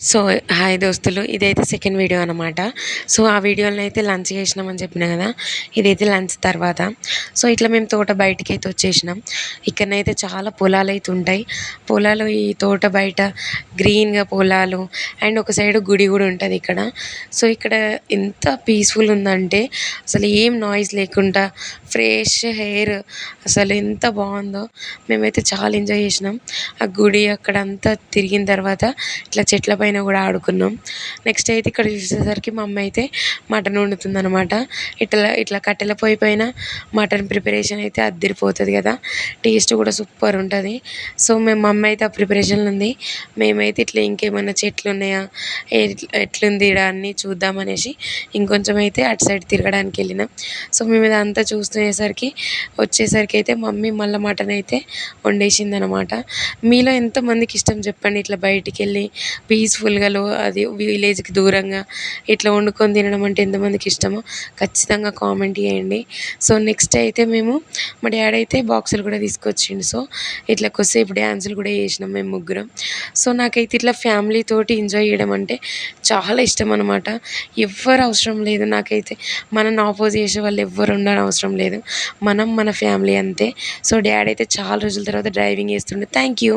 So, hi దోస్తులు. ఇదైతే second video అనమాట. సో, ఆ వీడియోలో అయితే లంచ్ చేసినామని చెప్పినా కదా! ఇదైతే లంచ్ తర్వాత. సో, ఇట్లా మేము తోట బయటికైతే వచ్చేసినాం. ఇక్కడనైతే చాలా పొలాలైతే ఉంటాయి. పొలాలు ఈ తోట బయట గ్రీన్‌గా పొలాలు అండ్ ఒక సైడ్ గుడి కూడా ఉంటది ఇక్కడ. సో, ఇక్కడ ఎంత పీస్‌ఫుల్ ఉందంటే అసలు ఏం నాయిస్ లేకుండా ఫ్రెష్ ఎయిర్ అసలు ఎంత బావుందో. మేమైతే చాలా ఎంజాయ్ చేసినాం. ఆ గుడి అక్కడంతా తిరిగిన తర్వాత ఇట్లా చెట్ల పైన కూడా ఆడుకున్నాం. నెక్స్ట్ అయితే ఇక్కడ చూసేసరికి మా అమ్మ అయితే మటన్ వండుతుందనమాట. ఇట్లా ఇట్లా కట్టెల పొయ్యి పైన మటన్ ప్రిపరేషన్ అయితే అద్దిరిపోతుంది కదా! టేస్ట్ కూడా సూపర్ ఉంటుంది. సో, మా అమ్మ అయితే ఆ ప్రిపరేషన్లో ఉంది. మేమైతే ఇట్లా ఇంకేమైనా చెట్లు ఉన్నాయా, ఎట్లుంది ఈడ అన్నీ చూద్దామనేసి ఇంకొంచెం అయితే అటు సైడ్ తిరగడానికి వెళ్ళినాం. సో, మేము ఇదంతా చూస్తునేసరికి వచ్చేసరికి అయితే మమ్మీ మళ్ళీ మటన్ అయితే వండేసిందనమాట. మీలో ఎంతమందికి ఇష్టం చెప్పండి ఇట్లా బయటికి వెళ్ళి పీస్‌ఫుల్‌గా అది విలేజ్‌కి దూరంగా ఇట్లా వండుకొని తినడం అంటే ఎంతమందికి ఇష్టమో ఖచ్చితంగా కామెంట్ చేయండి. సో, నెక్స్ట్ అయితే మేము మా డ్యాడీ అయితే బాక్సులు కూడా తీసుకొచ్చిండు. సో, ఇట్లా కొద్దిసేపు డాన్సులు కూడా చేసినాం మేము ముగ్గురం. సో, నాకైతే ఇట్లా ఫ్యామిలీ తోటి ఎంజాయ్ చేయడం అంటే చాలా ఇష్టం అనమాట. ఎవ్వరు అవసరం లేదు నాకైతే. మనల్ని ఆపోజ్ చేసే వాళ్ళు ఎవ్వరు ఉండనవసరం లేదు. మనం మన ఫ్యామిలీ అంతే. సో, డ్యాడీ అయితే చాలా రోజుల తర్వాత డ్రైవింగ్ చేస్తుండే. Thank you.